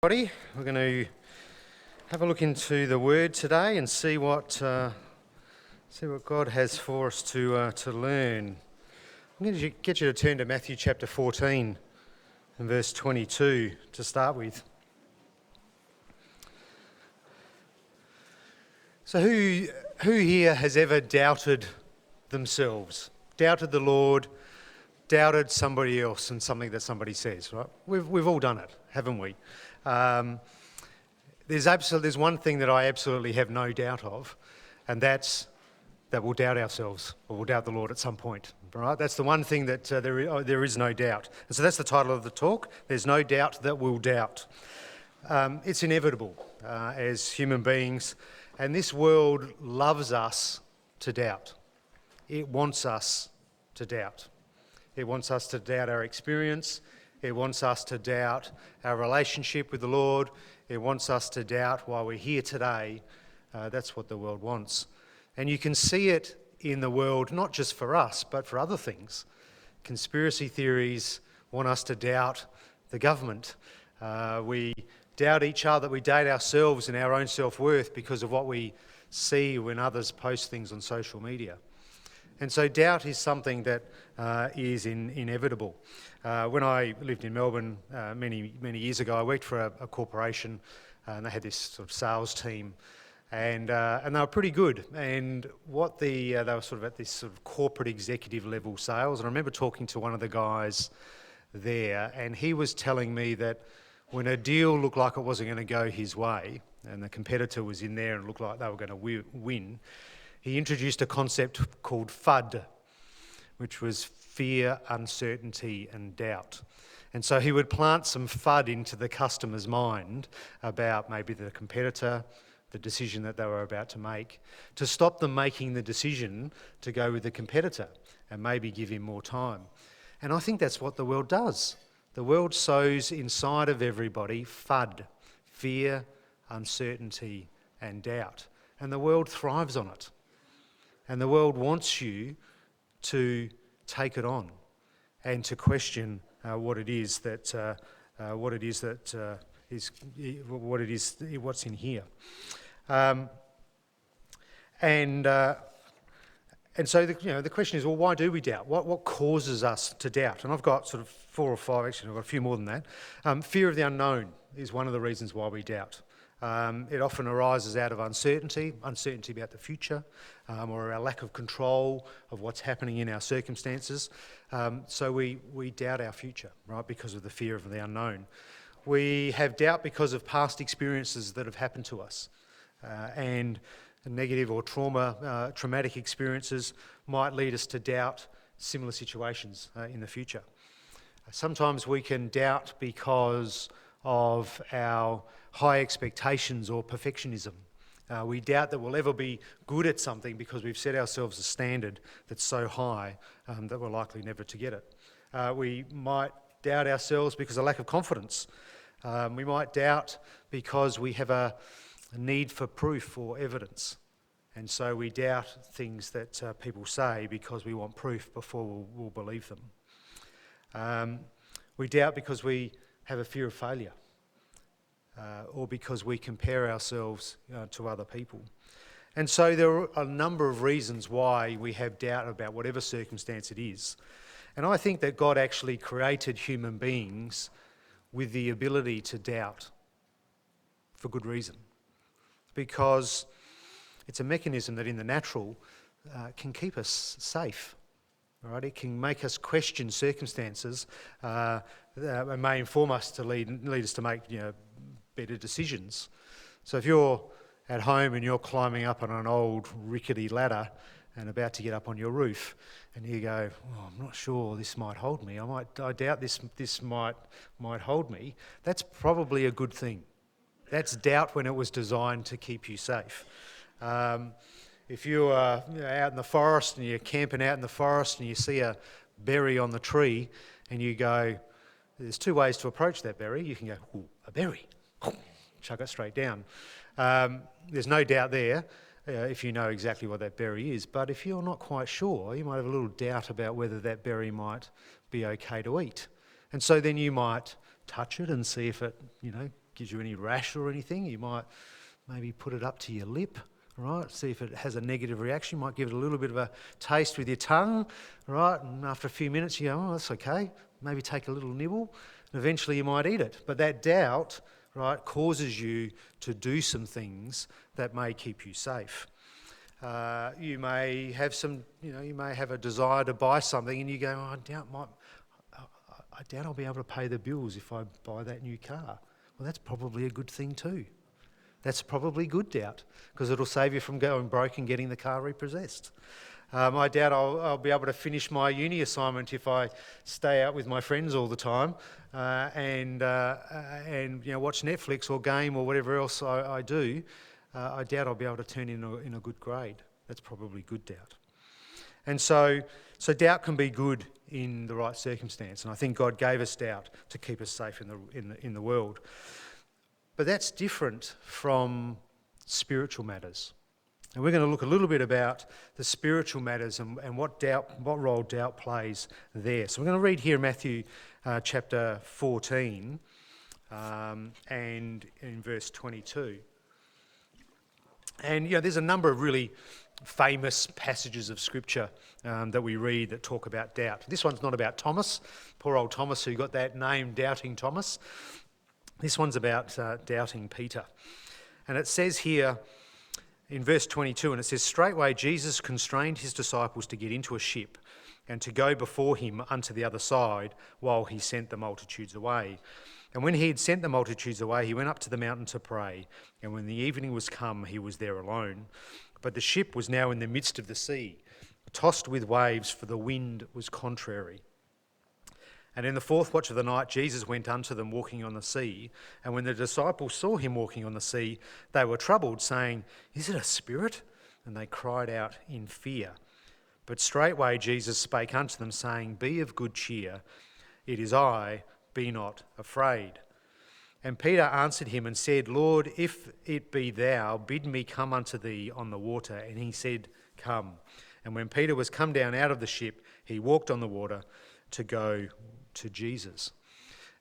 Everybody, we're going to have a look into the Word today and see what God has for us to learn. I'm going to get you to turn to Matthew chapter 14 and verse 22 to start with. So who here has ever doubted themselves, doubted the Lord, doubted somebody else and something that somebody says, right? We've all done it, haven't we? There's one thing that I absolutely have no doubt of, and that's that we'll doubt ourselves, or we'll doubt the Lord at some point. Right? That's the one thing that there is no doubt. And so that's the title of the talk. There's no doubt that we'll doubt. It's inevitable as human beings, and this world loves us to doubt. It wants us to doubt. It wants us to doubt our experience. It wants us to doubt our relationship with the Lord. It wants us to doubt why we're here today. That's what the world wants. And you can see it in the world, not just for us, but for other things. Conspiracy theories want us to doubt the government. We doubt each other. We doubt ourselves and our own self-worth because of what we see when others post things on social media. And so doubt is something that is inevitable. When I lived in Melbourne many years ago, I worked for a corporation, and they had this sort of sales team, and they were pretty good. And they were sort of at this sort of corporate executive level sales. And I remember talking to one of the guys there, and he was telling me that when a deal looked like it wasn't going to go his way, and the competitor was in there and looked like they were going to win, he introduced a concept called FUD, which was fear, uncertainty and doubt. And so he would plant some FUD into the customer's mind about maybe the competitor, the decision that they were about to make, to stop them making the decision to go with the competitor and maybe give him more time. And I think that's what the world does. The world sows inside of everybody FUD, fear, uncertainty and doubt. And the world thrives on it. And the world wants you to take it on and to question what's in here. And so the question is, well, why do we doubt? What causes us to doubt? And I've got sort of 4 or 5, actually I've got a few more than that. Fear of the unknown is one of the reasons why we doubt. It often arises out of uncertainty about the future, or our lack of control of what's happening in our circumstances. So we doubt our future, right, because of the fear of the unknown. We have doubt because of past experiences that have happened to us, and negative or traumatic experiences might lead us to doubt similar situations in the future. Sometimes we can doubt because of our high expectations or perfectionism. We doubt that we'll ever be good at something because we've set ourselves a standard that's so high that we're likely never to get it. We might doubt ourselves because of lack of confidence. We might doubt because we have a need for proof or evidence. And so we doubt things that people say because we want proof before we'll believe them. We doubt because we have a fear of failure. Or because we compare ourselves to other people. And so there are a number of reasons why we have doubt about whatever circumstance it is. And I think that God actually created human beings with the ability to doubt for good reason. Because it's a mechanism that in the natural can keep us safe. Right? It can make us question circumstances that may inform us to lead us to make better decisions. So if you're at home and you're climbing up on an old rickety ladder and about to get up on your roof, and you go, I'm not sure this might hold me. I doubt this might hold me. That's probably a good thing. That's doubt when it was designed to keep you safe. If you're out in the forest and you're camping out in the forest and you see a berry on the tree and you go, there's 2 ways to approach that berry. You can go, ooh, a berry. Chuck it straight down. There's no doubt there if you know exactly what that berry is. But if you're not quite sure, you might have a little doubt about whether that berry might be okay to eat. And so then you might touch it and see if it, gives you any rash or anything, you might maybe put it up to your lip, right? See if it has a negative reaction. You might give it a little bit of a taste with your tongue, right? And after a few minutes, you go, oh, that's okay. Maybe take a little nibble, and eventually you might eat it. But that doubt, right, causes you to do some things that may keep you safe. You may have you may have a desire to buy something, and you go, oh, I doubt I'll be able to pay the bills if I buy that new car. Well, that's probably a good thing too. That's probably good doubt, because it'll save you from going broke and getting the car repossessed. I doubt I'll be able to finish my uni assignment if I stay out with my friends all the time and watch Netflix or game or whatever else I do. I doubt I'll be able to turn in a good grade. That's probably good doubt. And so doubt can be good in the right circumstance, and I think God gave us doubt to keep us safe in the world. But that's different from spiritual matters. And we're going to look a little bit about the spiritual matters and what role doubt plays there. So we're going to read here Matthew chapter 14 and in verse 22. And there's a number of really famous passages of Scripture that we read that talk about doubt. This one's not about Thomas, poor old Thomas who got that name, Doubting Thomas. This one's about doubting Peter. And it says here in verse 22, and it says, "Straightway Jesus constrained his disciples to get into a ship and to go before him unto the other side while he sent the multitudes away. And when he had sent the multitudes away, he went up to the mountain to pray. And when the evening was come, he was there alone. But the ship was now in the midst of the sea, tossed with waves, for the wind was contrary. And in the fourth watch of the night, Jesus went unto them walking on the sea. And when the disciples saw him walking on the sea, they were troubled, saying, Is it a spirit? And they cried out in fear. But straightway Jesus spake unto them, saying, Be of good cheer, it is I, be not afraid. And Peter answered him and said, Lord, if it be thou, bid me come unto thee on the water. And he said, Come. And when Peter was come down out of the ship, he walked on the water to go to Jesus.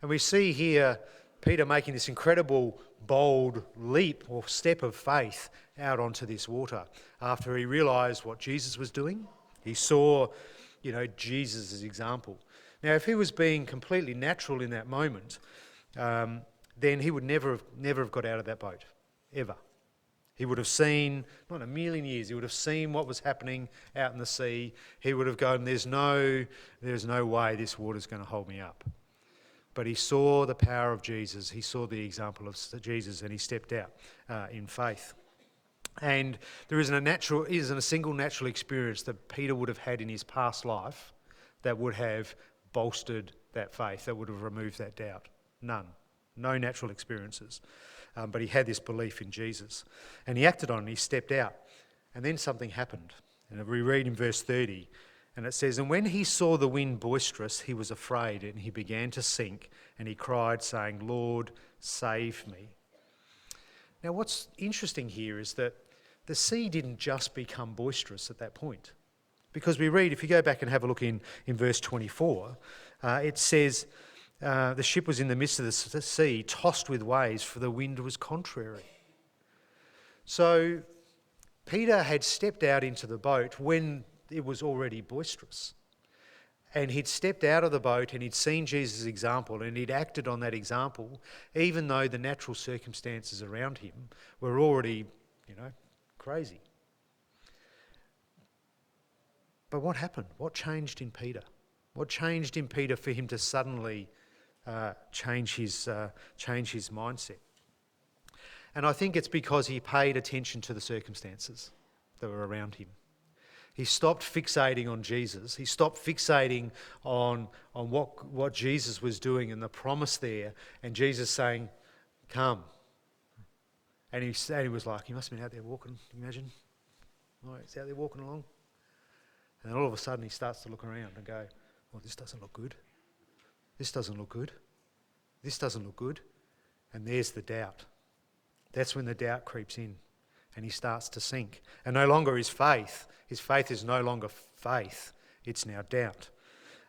And we see here Peter making this incredible, bold leap or step of faith out onto this water after he realised what Jesus was doing. He saw, Jesus' example. Now, if he was being completely natural in that moment, then he would never have got out of that boat, ever. He would have seen, not in a million years, he would have seen what was happening out in the sea. He would have gone, there's no way this water's going to hold me up. But he saw the power of Jesus. He saw the example of Jesus, and he stepped out in faith. And there isn't a single natural experience that Peter would have had in his past life that would have bolstered that faith, that would have removed that doubt. None. No natural experiences. But he had this belief in Jesus. And he acted on it, he stepped out. And then something happened. And we read in verse 30, and it says, And when he saw the wind boisterous, he was afraid, and he began to sink, and he cried, saying, Lord, save me. Now what's interesting here is that the sea didn't just become boisterous at that point. Because we read, if you go back and have a look in verse 24, it says, the ship was in the midst of the sea, tossed with waves, for the wind was contrary. So Peter had stepped out into the boat when it was already boisterous. And he'd stepped out of the boat and he'd seen Jesus' example, and he'd acted on that example, even though the natural circumstances around him were already, crazy. But what happened? What changed in Peter? What changed in Peter for him to suddenly change his mindset? And I think it's because he paid attention to the circumstances that were around him. He stopped fixating on Jesus. He stopped fixating on what Jesus was doing and the promise there, and Jesus saying, Come. And he was like, he must have been out there walking, can you imagine? Oh, he's out there walking along. And then all of a sudden he starts to look around and go, well, this doesn't look good. This doesn't look good. This doesn't look good. And there's the doubt. That's when the doubt creeps in and he starts to sink. And no longer his faith is no longer faith, it's now doubt.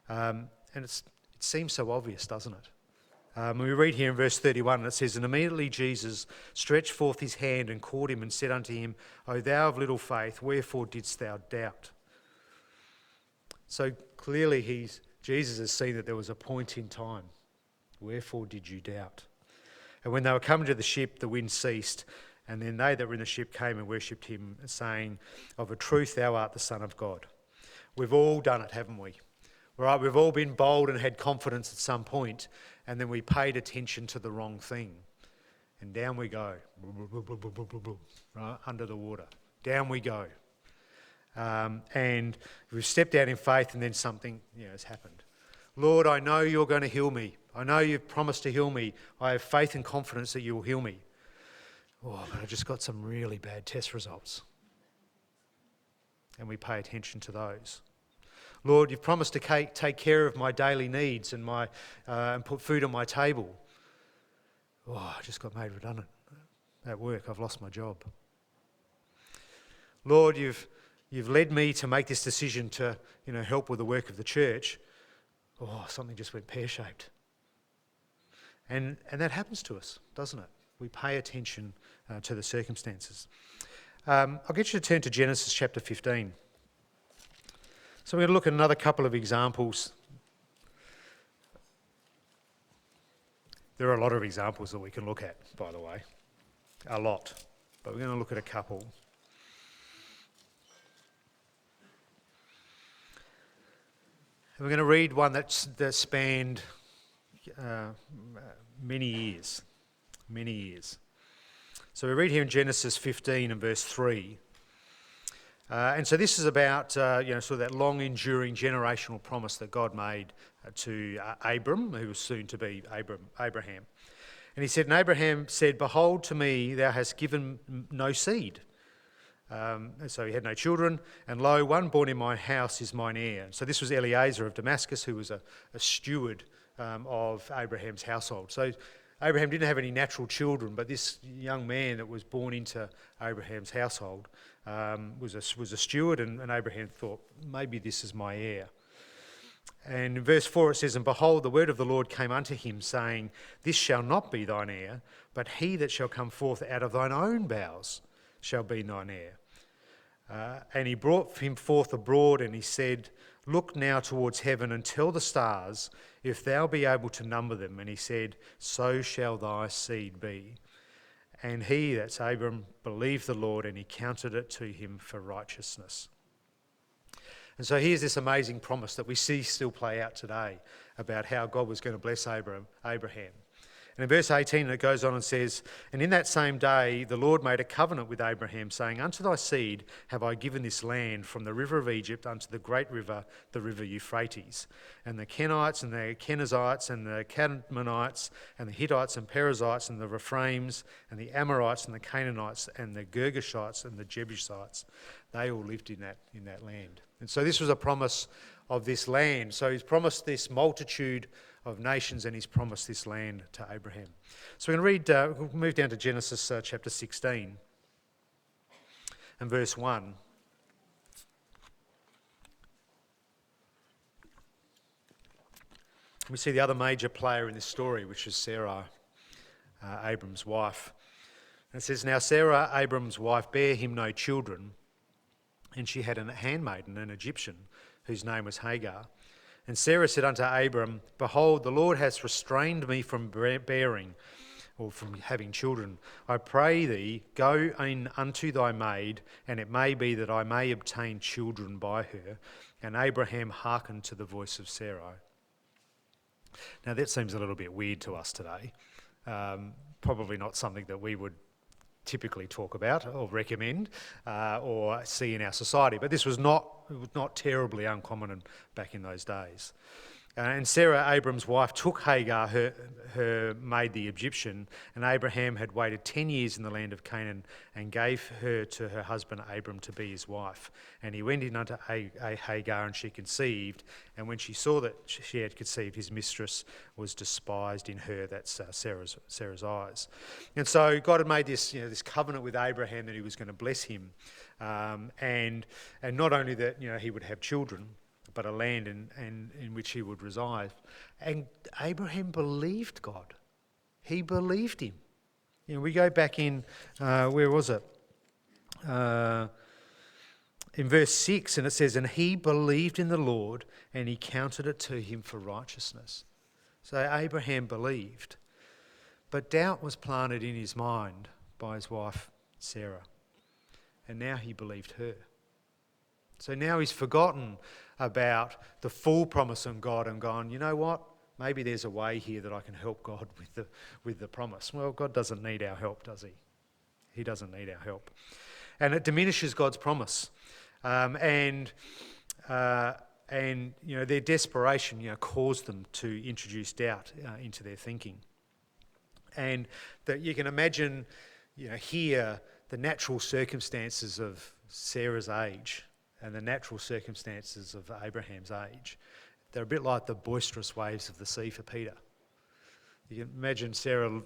And it seems so obvious, doesn't it? We read here in verse 31, and it says, "And immediately Jesus stretched forth his hand and caught him and said unto him, O thou of little faith, wherefore didst thou doubt?" So clearly Jesus has seen that there was a point in time. Wherefore did you doubt? And when they were coming to the ship, the wind ceased, and then they that were in the ship came and worshipped him, saying, Of a truth thou art the Son of God. We've all done it, haven't we? Right, we've all been bold and had confidence at some point, and then we paid attention to the wrong thing. And down we go, right, under the water. Down we go. And we've stepped out in faith, and then something has happened. Lord, I know you're going to heal me. I know you've promised to heal me. I have faith and confidence that you will heal me. Oh, but I just got some really bad test results. And we pay attention to those. Lord, you've promised to take care of my daily needs and and put food on my table. Oh, I just got made redundant at work. I've lost my job. Lord, you've led me to make this decision to help with the work of the church. Oh, something just went pear-shaped. And that happens to us, doesn't it? We pay attention to the circumstances. I'll get you to turn to Genesis chapter 15. So we're going to look at another couple of examples. There are a lot of examples that we can look at, by the way. A lot. But we're going to look at a couple. And we're going to read one that spanned many years. So we read here in Genesis 15 and verse 3. And so this is about sort of that long enduring generational promise that God made to Abram, who was soon to be Abraham. And he said, and Abraham said, Behold, to me thou hast given no seed. So he had no children, and lo, one born in my house is mine heir. So this was Eliezer of Damascus, who was a steward of Abraham's household. So Abraham didn't have any natural children, but this young man that was born into Abraham's household was a steward, and Abraham thought, maybe this is my heir. And in verse 4 it says, And behold, the word of the Lord came unto him, saying, This shall not be thine heir, but he that shall come forth out of thine own bowels shall be thine heir. And he brought him forth abroad, and he said, Look now towards heaven and tell the stars, if thou be able to number them. And he said, So shall thy seed be. And he, that's Abram, believed the Lord, and he counted it to him for righteousness. And so here's this amazing promise that we see still play out today about how God was going to bless Abraham. And in verse 18 it goes on and says, And in that same day the Lord made a covenant with Abraham, saying, Unto thy seed have I given this land, from the river of Egypt unto the great river, the river Euphrates. And the Kenites and the Kenizzites and the Cadmonites and the Hittites and Perizzites and the Rephaims and the Amorites and the Canaanites and the Girgashites and the Jebusites, they all lived in that land. And so this was a promise of this land. So he's promised this multitude of nations, and he's promised this land to Abraham. So we're going to read, we'll move down to Genesis chapter 16 and verse 1. We see the other major player in this story, which is Sarah, Abram's wife. And it says, Now Sarah, Abram's wife, bare him no children, and she had a handmaiden, an Egyptian, whose name was Hagar. And Sarah said unto Abram, Behold, the Lord has restrained me from bearing, or from having children. I pray thee, go in unto thy maid, and it may be that I may obtain children by her. And Abraham hearkened to the voice of Sarai. Now that seems a little bit weird to us today. Probably not something that we would typically talk about or recommend or see in our society. But this was not terribly uncommon back in those days. And Sarah, Abram's wife, took Hagar, her maid the Egyptian, and Abraham had waited 10 years in the land of Canaan and gave her to her husband Abram to be his wife. And he went in unto Hagar, and she conceived. And when she saw that she had conceived, his mistress was despised in her, that's Sarah's eyes. And so God had made this covenant with Abraham that he was going to bless him, and not only that he would have children, but a land in which he would reside. And Abraham believed God. He believed him. We go back in, where was it? In verse 6, and it says, and he believed in the Lord, and he counted it to him for righteousness. So Abraham believed, but doubt was planted in his mind by his wife Sarah, and now he believed her. So now he's forgotten about the full promise on God and gone, you know what? Maybe there's a way here that I can help God with the promise. Well, God doesn't need our help, does he? He doesn't need our help. And it diminishes God's promise. And their desperation, caused them to introduce doubt into their thinking. And that you can imagine, here, the natural circumstances of Sarah's age and the natural circumstances of Abraham's age. They're a bit like the boisterous waves of the sea for Peter. You can imagine Sarah, I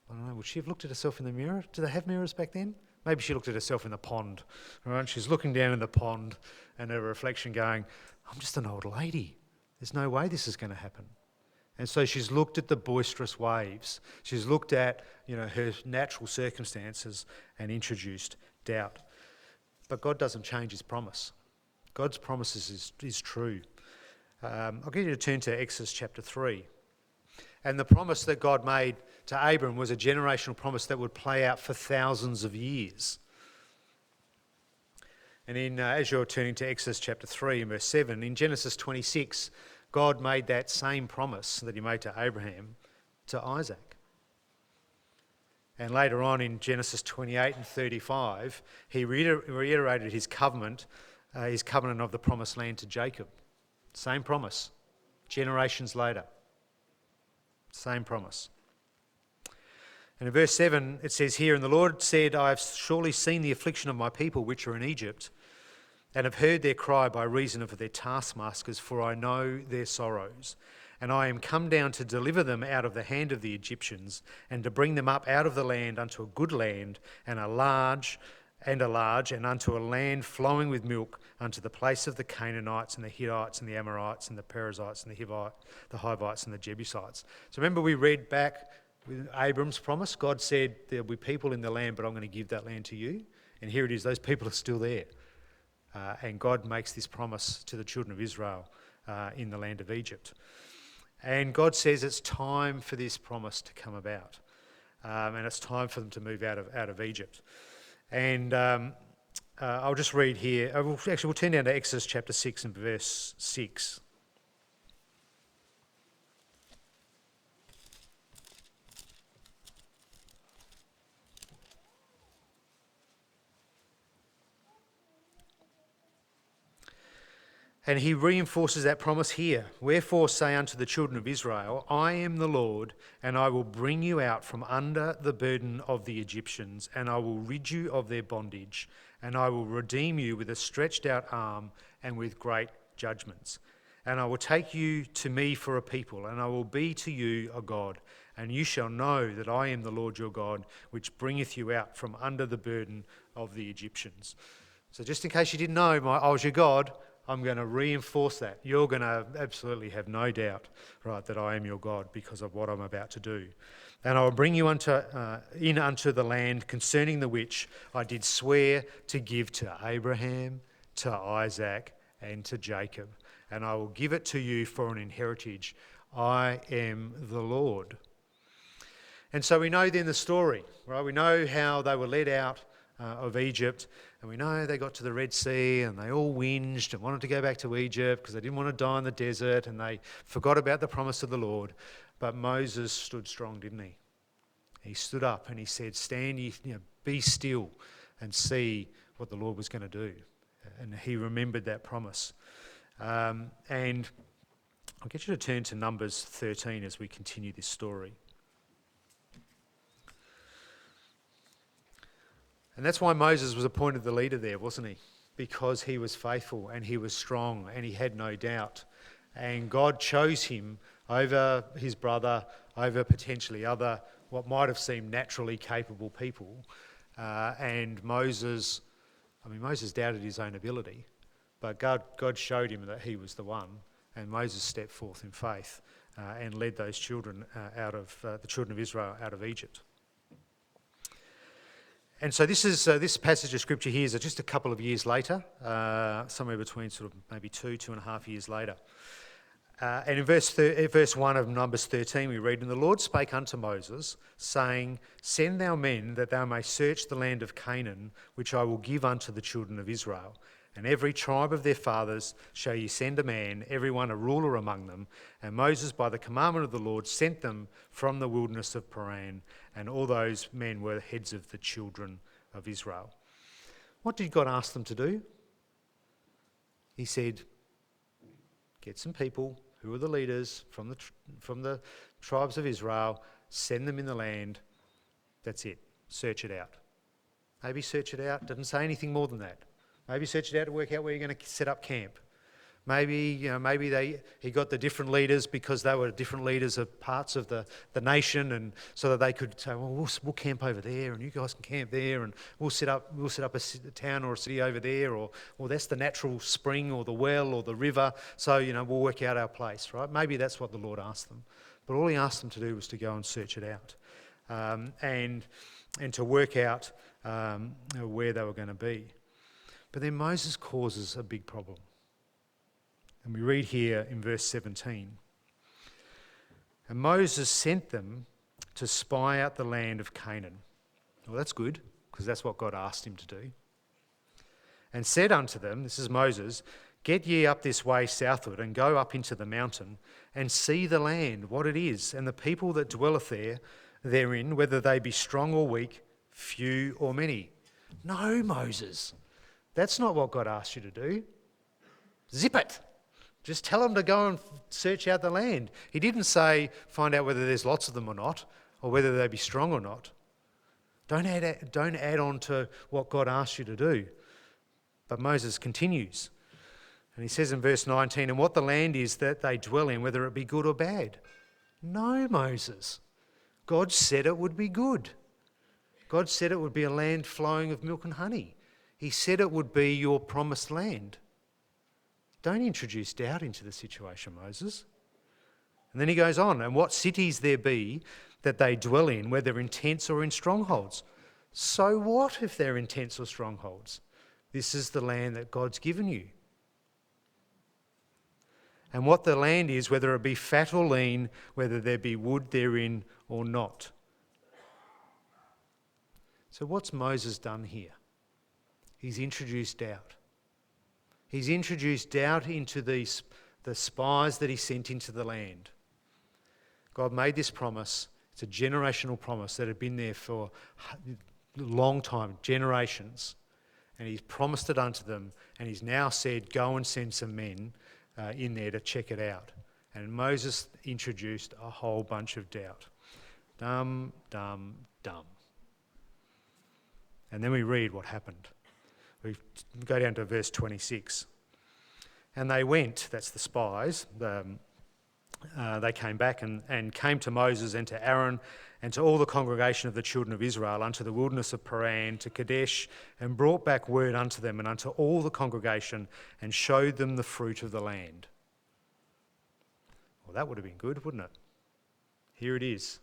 don't know, would she have looked at herself in the mirror? Did they have mirrors back then? Maybe she looked at herself in the pond, right? She's looking down in the pond and her reflection going, I'm just an old lady. There's no way this is going to happen. And so she's looked at the boisterous waves. She's looked at, her natural circumstances and introduced doubt. But God doesn't change his promise. God's promises is true. I'll get you to turn to Exodus chapter 3. And the promise that God made to Abram was a generational promise that would play out for thousands of years. And as you're turning to Exodus chapter 3 and verse 7, in Genesis 26, God made that same promise that he made to Abraham to Isaac. And later on in Genesis 28 and 35, he reiterated his covenant of the promised land to Jacob. Same promise, generations later. Same promise. And in verse 7, it says here, and the Lord said, I have surely seen the affliction of my people which are in Egypt, and have heard their cry by reason of their taskmasters, for I know their sorrows. And I am come down to deliver them out of the hand of the Egyptians, and to bring them up out of the land unto a good land, and a large, and unto a land flowing with milk, unto the place of the Canaanites, and the Hittites, and the Amorites, and the Perizzites, and the Hivites, and the Jebusites. So remember we read back with Abram's promise. God said, there'll be people in the land, but I'm going to give that land to you. And here it is, those people are still there. And God makes this promise to the children of Israel in the land of Egypt. And God says it's time for this promise to come about. And it's time for them to move out of Egypt. And I'll just read here. We'll turn down to Exodus chapter 6 and verse 6. And he reinforces that promise here. Wherefore say unto the children of Israel, I am the Lord, and I will bring you out from under the burden of the Egyptians, and I will rid you of their bondage, and I will redeem you with a stretched out arm and with great judgments. And I will take you to me for a people, and I will be to you a God. And you shall know that I am the Lord your God, which bringeth you out from under the burden of the Egyptians. So just in case you didn't know, I was your God, I'm going to reinforce that. You're going to absolutely have no doubt, right, that I am your God because of what I'm about to do. And I will bring you unto the land concerning the which I did swear to give to Abraham, to Isaac, and to Jacob. And I will give it to you for an inheritance. I am the Lord. And so we know then the story, right? We know how they were led out of Egypt, and we know they got to the Red Sea and they all whinged and wanted to go back to Egypt because they didn't want to die in the desert, and they forgot about the promise of the Lord. But Moses stood strong, didn't he? He stood up and he said, stand ye, be still and see what the Lord was going to do. And he remembered that promise. And I'll get you to turn to Numbers 13 as we continue this story. And that's why Moses was appointed the leader there, wasn't he? Because he was faithful and he was strong and he had no doubt. And God chose him over his brother, over potentially other, what might have seemed naturally capable people. And Moses doubted his own ability, But God showed him that he was the one, and Moses stepped forth in faith and led those children the children of Israel out of Egypt. And so this passage of scripture here is just a couple of years later, somewhere between sort of maybe 2.5 years later. And in verse 1 of Numbers 13 we read, "And the Lord spake unto Moses, saying, Send thou men, that thou may search the land of Canaan, which I will give unto the children of Israel. And every tribe of their fathers shall ye send a man, every one a ruler among them. And Moses, by the commandment of the Lord, sent them from the wilderness of Paran. And all those men were heads of the children of Israel." What did God ask them to do? He said, get some people who are the leaders from the tribes of Israel, send them in the land. That's it. Search it out. Maybe search it out. Doesn't say anything more than that. Maybe search it out to work out where you're going to set up camp. Maybe he got the different leaders because they were different leaders of parts of the nation, and so that they could say, well, we'll camp over there, and you guys can camp there, and we'll set up a town or a city over there, or that's the natural spring or the well or the river, so we'll work out our place, right? Maybe that's what the Lord asked them, but all he asked them to do was to go and search it out, and to work out where they were going to be. But then Moses causes a big problem. And we read here in verse 17, "And Moses sent them to spy out the land of Canaan." Well, that's good, because that's what God asked him to do. "And said unto them," this is Moses, "Get ye up this way southward, and go up into the mountain, and see the land, what it is, and the people that dwelleth therein, whether they be strong or weak, few or many." No, Moses, that's not what God asked you to do. Zip it. Just tell them to go and search out the land. He didn't say find out whether there's lots of them or not, or whether they be strong or not. Don't add on to what God asked you to do. But Moses continues. And he says in verse 19, "And what the land is that they dwell in, whether it be good or bad." No, Moses. God said it would be good. God said it would be a land flowing with milk and honey. He said it would be your promised land. Don't introduce doubt into the situation, Moses. And then he goes on, "And what cities there be that they dwell in, whether in tents or in strongholds." So what if they're in tents or strongholds? This is the land that God's given you. "And what the land is, whether it be fat or lean, whether there be wood therein or not." So what's Moses done here? He's introduced doubt. He's introduced doubt into the spies that he sent into the land. God made this promise. It's a generational promise that had been there for a long time, generations. And he's promised it unto them, and he's now said, go and send some men in there to check it out. And Moses introduced a whole bunch of doubt. Dumb. And then we read what happened. We go down to verse 26. "And they went," that's the spies, they came back and came to Moses and to Aaron and to all the congregation of the children of Israel unto the wilderness of Paran, to Kadesh, and brought back word unto them and unto all the congregation, and showed them the fruit of the land. Well, that would have been good, wouldn't it? Here it is.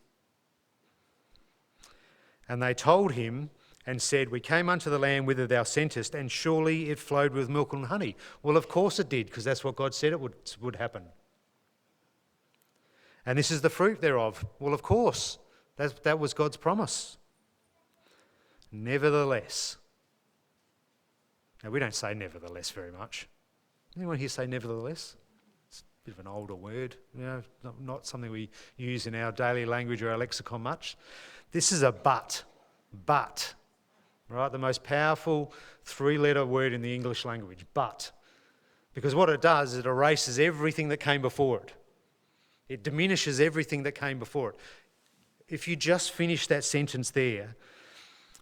"And they told him and said, We came unto the land whither thou sentest, and surely it flowed with milk and honey." Well, of course it did, because that's what God said it would happen. "And this is the fruit thereof." Well, of course, that was God's promise. "Nevertheless." Now, we don't say nevertheless very much. Anyone here say nevertheless? It's a bit of an older word, not something we use in our daily language or our lexicon much. This is a but. But. Right, the most powerful three-letter word in the English language, but. Because what it does is it erases everything that came before it. It diminishes everything that came before it. If you just finish that sentence there,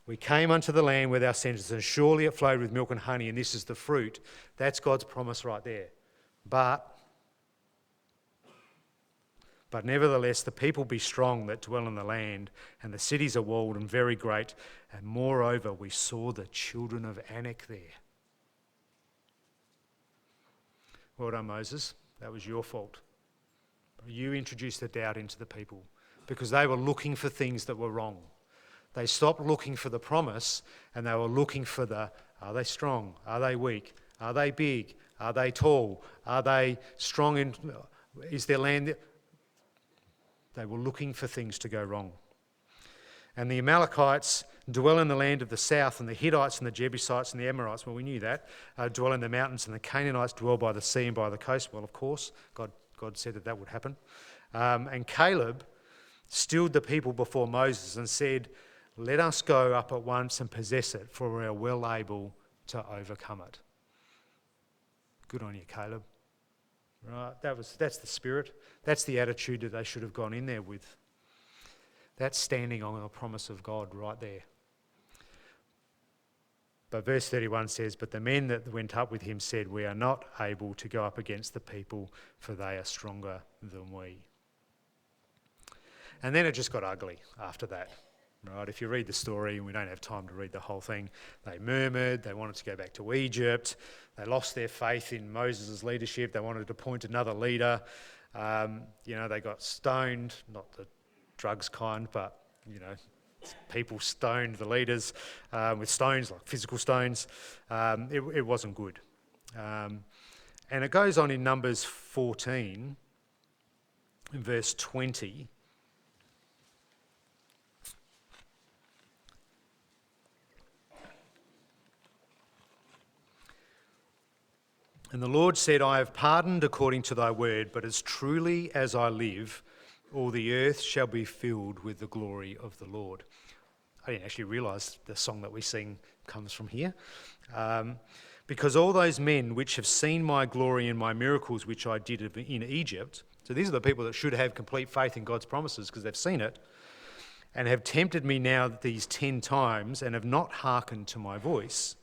"We came unto the land where thou sentest, and surely it flowed with milk and honey, and this is the fruit," that's God's promise right there. But nevertheless, the people be strong that dwell in the land, and the cities are walled and very great. And moreover, we saw the children of Anak there. Well done, Moses. That was your fault. You introduced the doubt into the people because they were looking for things that were wrong. They stopped looking for the promise and they were looking for are they strong? Are they weak? Are they big? Are they tall? Are they strong? Is their land... They were looking for things to go wrong. And the Amalekites dwell in the land of the south, and the Hittites and the Jebusites and the Amorites, well, we knew that, dwell in the mountains, and the Canaanites dwell by the sea and by the coast. Well, of course, God said that would happen. And Caleb stilled the people before Moses and said, "Let us go up at once and possess it, for we are well able to overcome it." Good on you, Caleb. Right, that's the spirit. That's the attitude that they should have gone in there with. That's standing on the promise of God right there. But verse 31 says, "But the men that went up with him said, 'We are not able to go up against the people, for they are stronger than we.'" And then it just got ugly after that. Right? If you read the story, and we don't have time to read the whole thing, they murmured, they wanted to go back to Egypt, they lost their faith in Moses' leadership, they wanted to appoint another leader. They got stoned, not the drugs kind, but, people stoned the leaders with stones, like physical stones. It wasn't good. And it goes on in Numbers 14, in verse 20. "And the Lord said, 'I have pardoned according to thy word, but as truly as I live, all the earth shall be filled with the glory of the Lord.'" I didn't actually realise the song that we sing comes from here. "Because all those men which have seen my glory and my miracles which I did in Egypt," so these are the people that should have complete faith in God's promises because they've seen it, "and have tempted me now these 10 times and have not hearkened to my voice,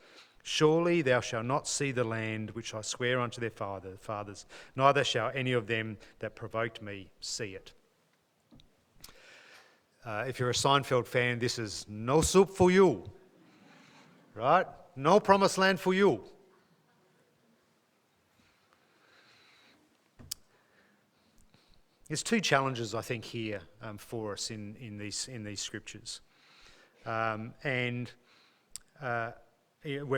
surely thou shalt not see the land which I swear unto their fathers, neither shall any of them that provoked me see it." If you're a Seinfeld fan, this is no soup for you, right? No promised land for you. There's 2 challenges, I think, here for us in these scriptures, when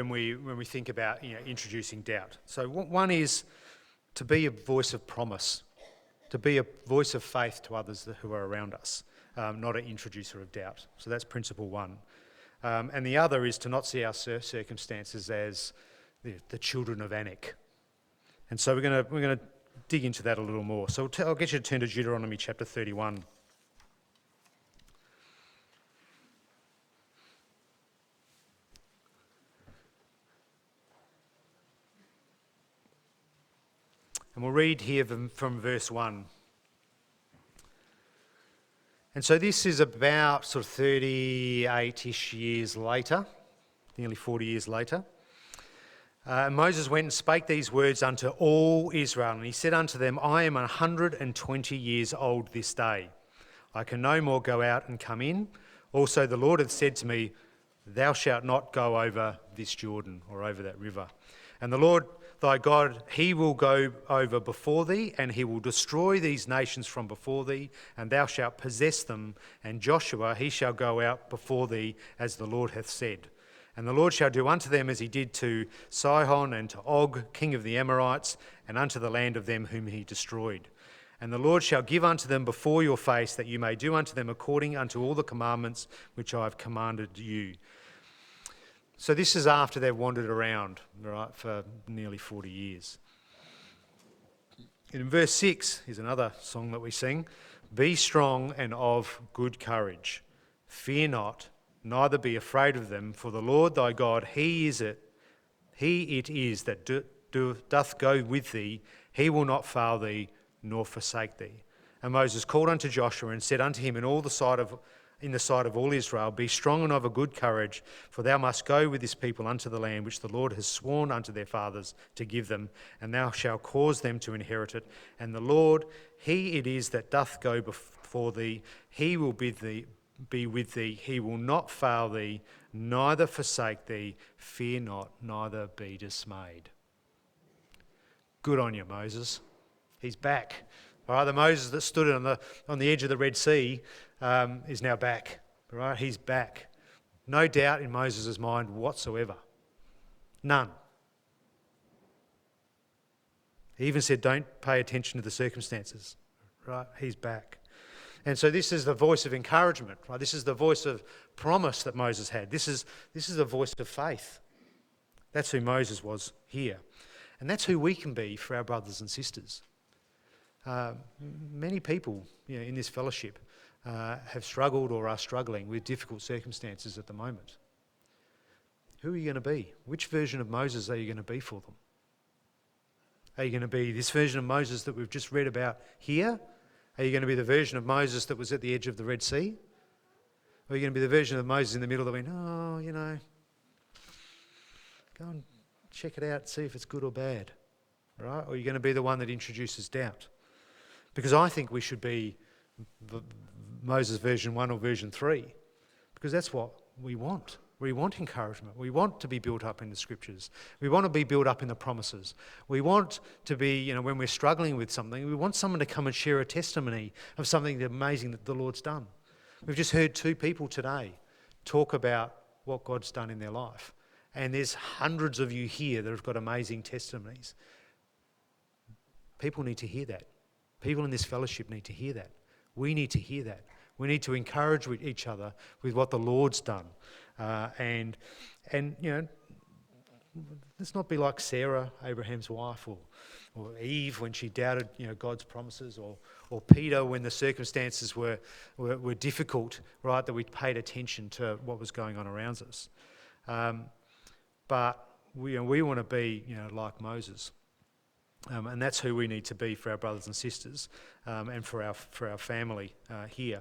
we think about introducing doubt. So one is to be a voice of promise, to be a voice of faith to others who are around us, not an introducer of doubt. So that's principle 1. And the other is to not see our circumstances as the children of Anak. And so we're going to dig into that a little more. So I'll get you to turn to Deuteronomy chapter 31. And we'll read here from verse 1. And so this is about sort of 38-ish years later, nearly 40 years later. Moses went and spake these words unto all Israel, and he said unto them, "I am 120 years old this day. I can no more go out and come in. Also the Lord hath said to me, Thou shalt not go over this Jordan," or over that river. "And the Lord thy God, he will go over before thee, and he will destroy these nations from before thee, and thou shalt possess them. And Joshua, he shall go out before thee, as the Lord hath said. And the Lord shall do unto them as he did to Sihon and to Og, king of the Amorites, and unto the land of them whom he destroyed. And the Lord shall give unto them before your face, that you may do unto them according unto all the commandments which I have commanded you." So this is after they've wandered around, right, for nearly 40 years. In verse 6, here's another song that we sing. "Be strong and of good courage. Fear not, neither be afraid of them, for the Lord thy God, He it is that doth go with thee. He will not fail thee, nor forsake thee." And Moses called unto Joshua and said unto him in the sight of all Israel, "Be strong and of a good courage, for thou must go with this people unto the land which the Lord has sworn unto their fathers to give them, and thou shalt cause them to inherit it. And the Lord, He it is that doth go before thee. He will be with thee. He will not fail thee, neither forsake thee. Fear not, neither be dismayed." Good on you, Moses. He's back. All right, the Moses that stood on the edge of the Red Sea is now back. All right, he's back. No doubt in Moses' mind whatsoever. None. He even said, don't pay attention to the circumstances. Right, he's back. And so this is the voice of encouragement. Right, this is the voice of promise that Moses had. This is the voice of faith. That's who Moses was here. And that's who we can be for our brothers and sisters. Many people in this fellowship have struggled or are struggling with difficult circumstances at the moment. Who are you going to be? Which version of Moses are you going to be for them? Are you going to be this version of Moses that we've just read about here? Are you going to be the version of Moses that was at the edge of the Red Sea? Or are you going to be the version of Moses in the middle that went, go and check it out, see if it's good or bad, right? Or are you going to be the one that introduces doubt? Because I think we should be Moses version 1 or version 3, because that's what we want. We want encouragement. We want to be built up in the scriptures. We want to be built up in the promises. We want to be, when we're struggling with something, we want someone to come and share a testimony of something amazing that the Lord's done. We've just heard 2 people today talk about what God's done in their life. And there's hundreds of you here that have got amazing testimonies. People need to hear that. People in this fellowship need to hear that. We need to hear that. We need to encourage each other with what the Lord's done. And let's not be like Sarah, Abraham's wife, or Eve when she doubted God's promises, or Peter when the circumstances were difficult, right, that we paid attention to what was going on around us. But we want to be like Moses. And that's who we need to be for our brothers and sisters, and for our family here.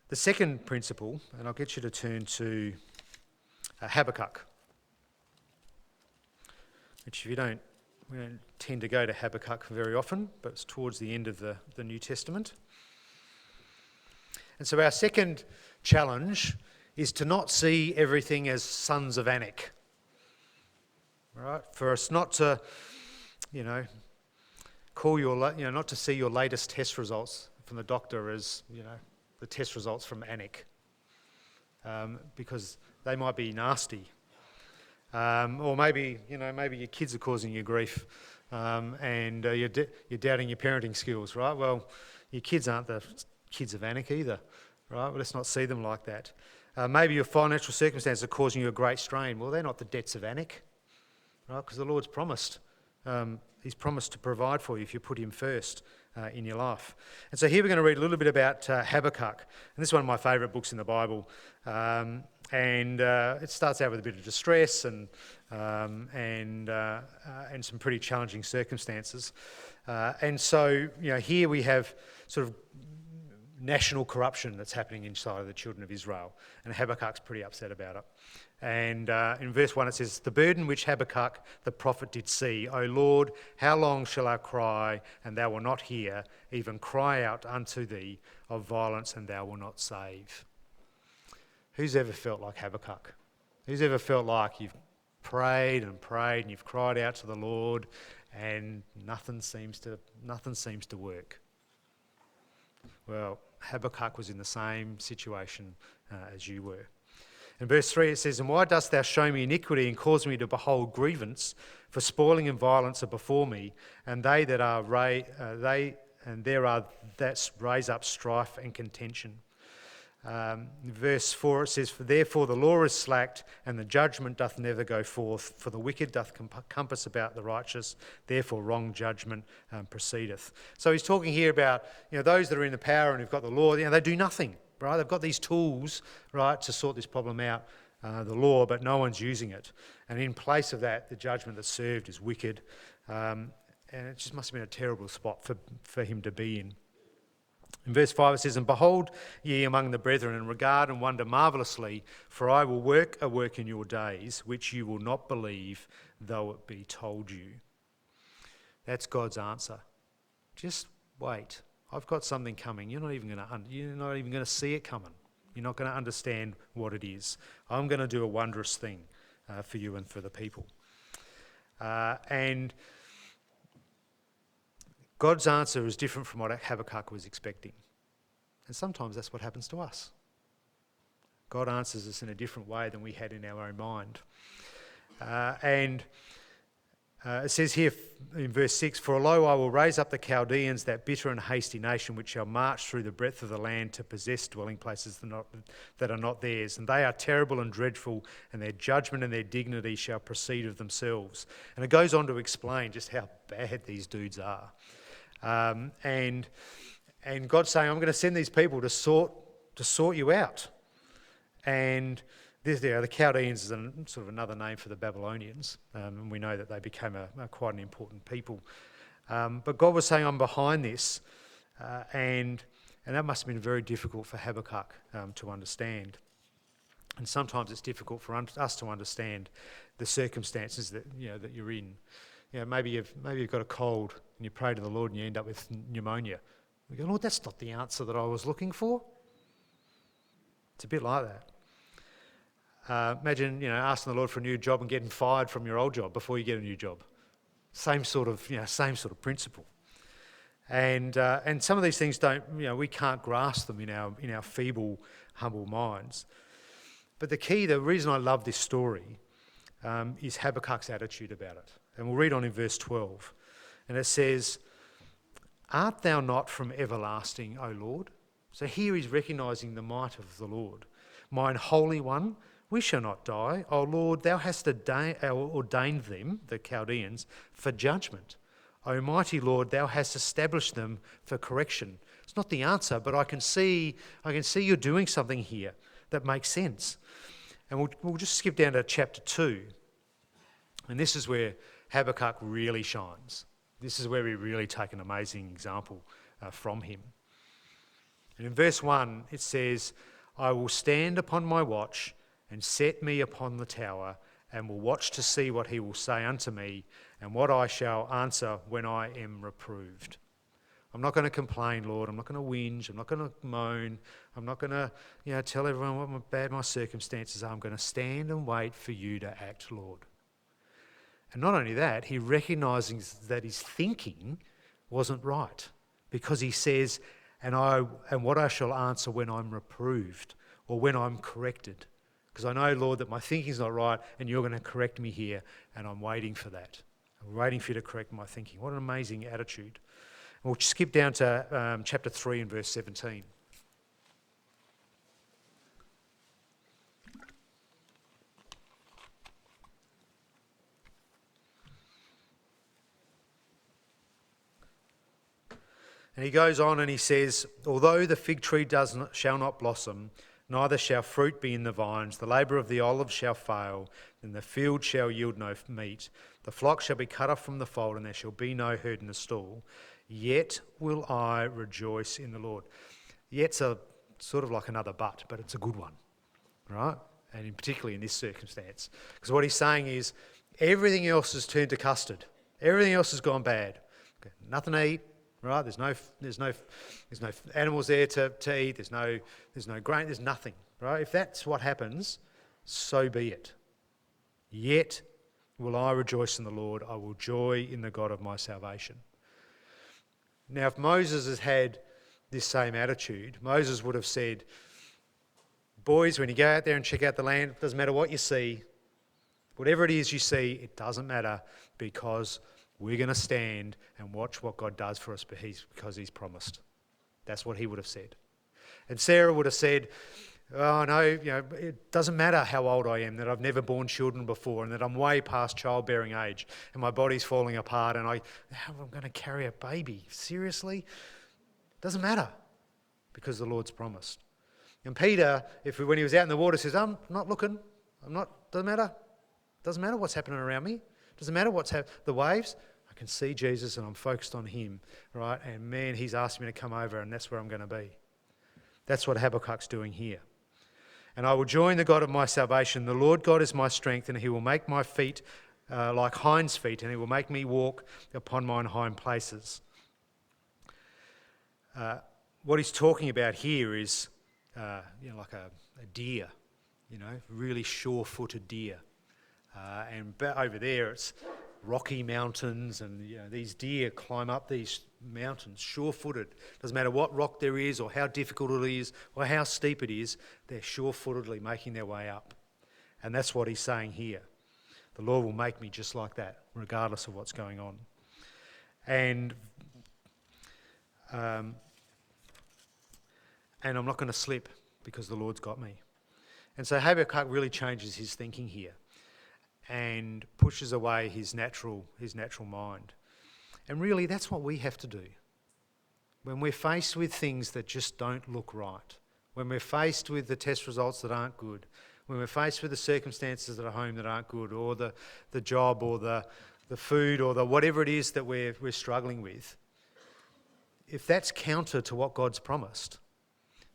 The second principle, and I'll get you to turn to Habakkuk, which we don't tend to go to Habakkuk very often, but it's towards the end of the New Testament. And so our second challenge is to not see everything as sons of Anak. Right? For us not to, not to see your latest test results from the doctor as, the test results from Anak, because they might be nasty, or maybe your kids are causing you grief, and you're doubting your parenting skills, right? Well, your kids aren't the kids of Anak either, right? Well, let's not see them like that. Maybe your financial circumstances are causing you a great strain. Well, they're not the debts of Anak, right? Because the Lord's promised. He's promised to provide for you if you put him first in your life. And so here we're going to read a little bit about Habakkuk. And this is one of my favourite books in the Bible. And it starts out with a bit of distress and some pretty challenging circumstances. And so, here we have sort of national corruption that's happening inside of the children of Israel. And Habakkuk's pretty upset about it. And in verse 1 it says, "The burden which Habakkuk the prophet did see, O Lord, how long shall I cry, and thou wilt not hear, even cry out unto thee of violence, and thou wilt not save?" Who's ever felt like Habakkuk? Who's ever felt like you've prayed and you've cried out to the Lord and nothing seems to work? Well, Habakkuk was in the same situation as you were. In verse 3 it says, "And why dost thou show me iniquity and cause me to behold grievance? For spoiling and violence are before me, and there are that raise up strife and contention." In verse 4 it says, "For therefore the law is slacked, and the judgment doth never go forth. For the wicked doth compass about the righteous, therefore wrong judgment proceedeth." So he's talking here about those that are in the power and who've got the law. They do nothing, right? They've got these tools, right, to sort this problem out, the law, but no one's using it. And in place of that, the judgment that's served is wicked. And it just must have been a terrible spot for him to be in. In verse 5 it says, "And behold ye among the brethren, and regard and wonder marvellously, for I will work a work in your days, which you will not believe, though it be told you." That's God's answer. Just wait. I've got something coming. You're not even going to see it coming. You're not going to understand what it is. I'm going to do a wondrous thing for you and for the people. And God's answer is different from what Habakkuk was expecting. And sometimes that's what happens to us. God answers us in a different way than we had in our own mind. It says here in verse 6, "For lo, I will raise up the Chaldeans, that bitter and hasty nation, which shall march through the breadth of the land to possess dwelling places that are not theirs. And they are terrible and dreadful, and their judgment and their dignity shall proceed of themselves." And it goes on to explain just how bad these dudes are. And God's saying, "I'm going to send these people to sort you out." And the Chaldeans is sort of another name for the Babylonians, and we know that they became quite an important people. But God was saying, "I'm behind this," and that must have been very difficult for Habakkuk to understand. And sometimes it's difficult for us to understand the circumstances that you're in. Maybe you've got a cold and you pray to the Lord and you end up with pneumonia. We go, "Lord, that's not the answer that I was looking for." It's a bit like that. Imagine, asking the Lord for a new job and getting fired from your old job before you get a new job. Same sort of principle. And some of these things we can't grasp them in our feeble, humble minds. But the reason I love this story is Habakkuk's attitude about it. And we'll read on in verse 12. And it says, "Art thou not from everlasting, O Lord?" So here he's recognising the might of the Lord. "Mine Holy One, we shall not die. O Lord, thou hast ordained them," the Chaldeans, "for judgment. O mighty Lord, thou hast established them for correction." It's not the answer, but I can see you're doing something here that makes sense. And we'll just skip down to chapter 2. And this is where Habakkuk really shines. This is where we really take an amazing example from him. And in verse 1, it says, "I will stand upon my watch and set me upon the tower, and will watch to see what he will say unto me, and what I shall answer when I am reproved." I'm not going to complain, Lord. I'm not going to whinge. I'm not going to moan. I'm not going to tell everyone what bad my circumstances are. I'm going to stand and wait for you to act, Lord. And not only that, he recognises that his thinking wasn't right, because he says, and what I shall answer when I'm reproved or when I'm corrected. Because I know, Lord, that my thinking's not right and you're going to correct me here, and I'm waiting for that. I'm waiting for you to correct my thinking. What an amazing attitude. And we'll skip down to chapter 3 and verse 17. And he goes on and he says, "Although the fig tree shall not blossom, neither shall fruit be in the vines, the labour of the olive shall fail, and the field shall yield no meat. The flock shall be cut off from the fold, and there shall be no herd in the stall. Yet will I rejoice in the Lord." Yet's a sort of like another but it's a good one, right? And particularly in this circumstance. Because what he's saying is, everything else has turned to custard. Everything else has gone bad. Nothing to eat. Right, there's no animals there to eat. There's no grain. There's nothing. Right, if that's what happens, so be it. Yet will I rejoice in the Lord. I will joy in the God of my salvation. Now, if Moses has had this same attitude, Moses would have said, "Boys, when you go out there and check out the land, it doesn't matter what you see. Whatever it is you see, it doesn't matter, because we're going to stand and watch what God does for us because he's promised." That's what he would have said. And Sarah would have said, "Oh no, it doesn't matter how old I am, that I've never borne children before, and that I'm way past childbearing age, and my body's falling apart, and I'm going to carry a baby. Seriously? Doesn't matter, because the Lord's promised." And Peter, when he was out in the water, says, "I'm not looking. Doesn't matter. Doesn't matter what's happening around me. Doesn't matter the waves. I can see Jesus and I'm focused on him, right? And man, he's asked me to come over, and that's where I'm going to be." That's what Habakkuk's doing here. "And I will join the God of my salvation. The Lord God is my strength, and he will make my feet like hinds' feet, and he will make me walk upon mine hind places." What he's talking about here is like a deer, really sure-footed deer. Over there it's rocky mountains, and these deer climb up these mountains sure-footed. Doesn't matter what rock there is or how difficult it is or how steep it is, they're sure-footedly making their way up. And that's what he's saying here. The Lord will make me just like that, regardless of what's going on. And I'm not going to slip because the Lord's got me. And so Habakkuk really changes his thinking here and pushes away his natural mind. And really, that's what we have to do. When we're faced with things that just don't look right, when we're faced with the test results that aren't good, when we're faced with the circumstances at home that aren't good, or the job, or the food, or the whatever it is that we're struggling with, if that's counter to what God's promised,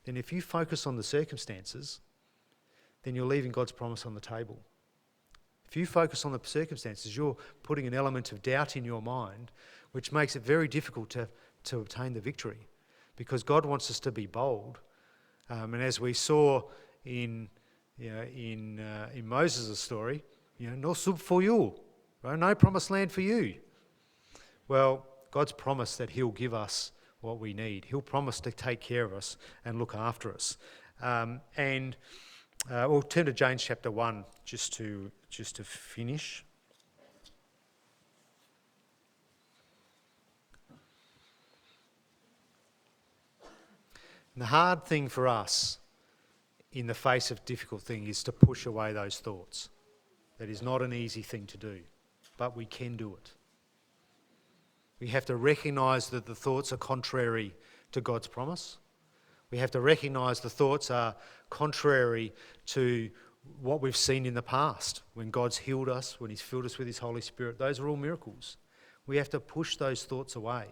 then if you focus on the circumstances, then you're leaving God's promise on the table. If you focus on the circumstances, you're putting an element of doubt in your mind, which makes it very difficult to obtain the victory, because God wants us to be bold. And as we saw in Moses' story, no sub for you, right? No promised land for you. Well, God's promised that he'll give us what we need. He'll promise to take care of us and look after us. We'll turn to James chapter 1 just to finish. And the hard thing for us in the face of difficult thing is to push away those thoughts. That is not an easy thing to do, but we can do it. We have to recognise that the thoughts are contrary to God's promise. We have to recognise the thoughts are contrary to what we've seen in the past, when God's healed us, when he's filled us with his Holy Spirit. Those are all miracles. We have to push those thoughts away.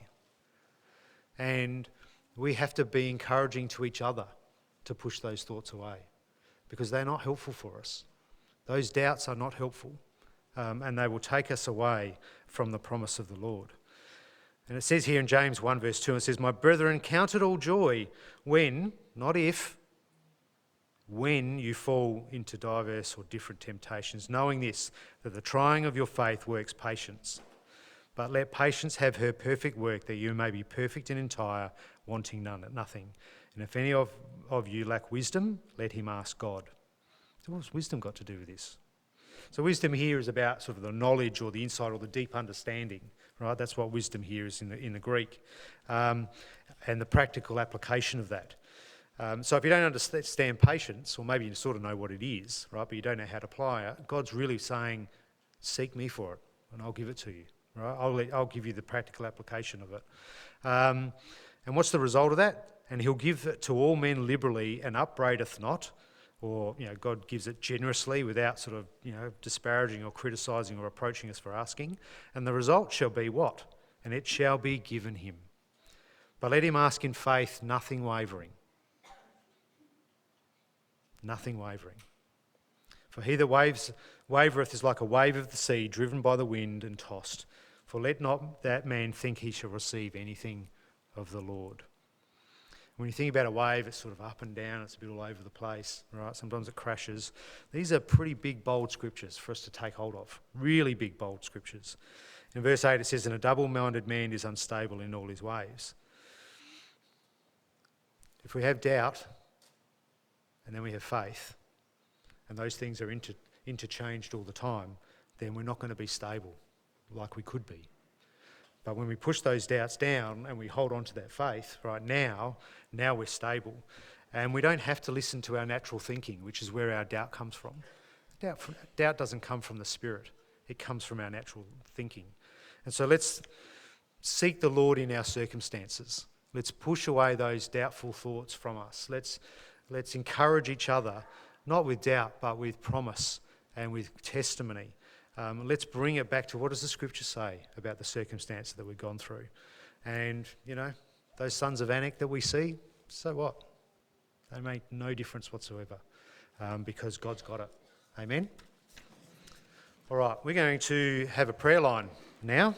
And we have to be encouraging to each other to push those thoughts away, because they're not helpful for us. Those doubts are not helpful, and they will take us away from the promise of the Lord. And it says here in James 1 verse 2, it says, "My brethren, count it all joy when, not if, when you fall into diverse or different temptations, knowing this, that the trying of your faith works patience. But let patience have her perfect work, that you may be perfect and entire, wanting nothing. And if any of you lack wisdom, let him ask God." So what's wisdom got to do with this? So wisdom here is about sort of the knowledge or the insight or the deep understanding, right? That's what wisdom here is in the Greek, and the practical application of that. So if you don't understand patience, or maybe you sort of know what it is, right, but you don't know how to apply it, God's really saying, seek me for it, and I'll give it to you, right? I'll give you the practical application of it. And what's the result of that? And he'll give it to all men liberally and upbraideth not, or God gives it generously without sort of disparaging or criticising or approaching us for asking. And the result shall be what? And it shall be given him. But let him ask in faith, nothing wavering. Nothing wavering. For he that wavereth is like a wave of the sea, driven by the wind and tossed. For let not that man think he shall receive anything of the Lord. When you think about a wave, it's sort of up and down, it's a bit all over the place, right? Sometimes it crashes. These are pretty big, bold scriptures for us to take hold of. Really big, bold scriptures. In verse 8 it says, "And a double-minded man is unstable in all his ways." If we have doubt, and then we have faith, and those things are interchanged all the time, then we're not going to be stable like we could be. But when we push those doubts down and we hold on to that faith, right, now we're stable. And we don't have to listen to our natural thinking, which is where our doubt comes from. Doubt doesn't come from the Spirit. It comes from our natural thinking. And so let's seek the Lord in our circumstances. Let's push away those doubtful thoughts from us. Let's encourage each other, not with doubt, but with promise and with testimony. Let's bring it back to what does the Scripture say about the circumstances that we've gone through. And, those sons of Anak that we see, so what? They make no difference whatsoever, because God's got it. Amen? All right, we're going to have a prayer line now.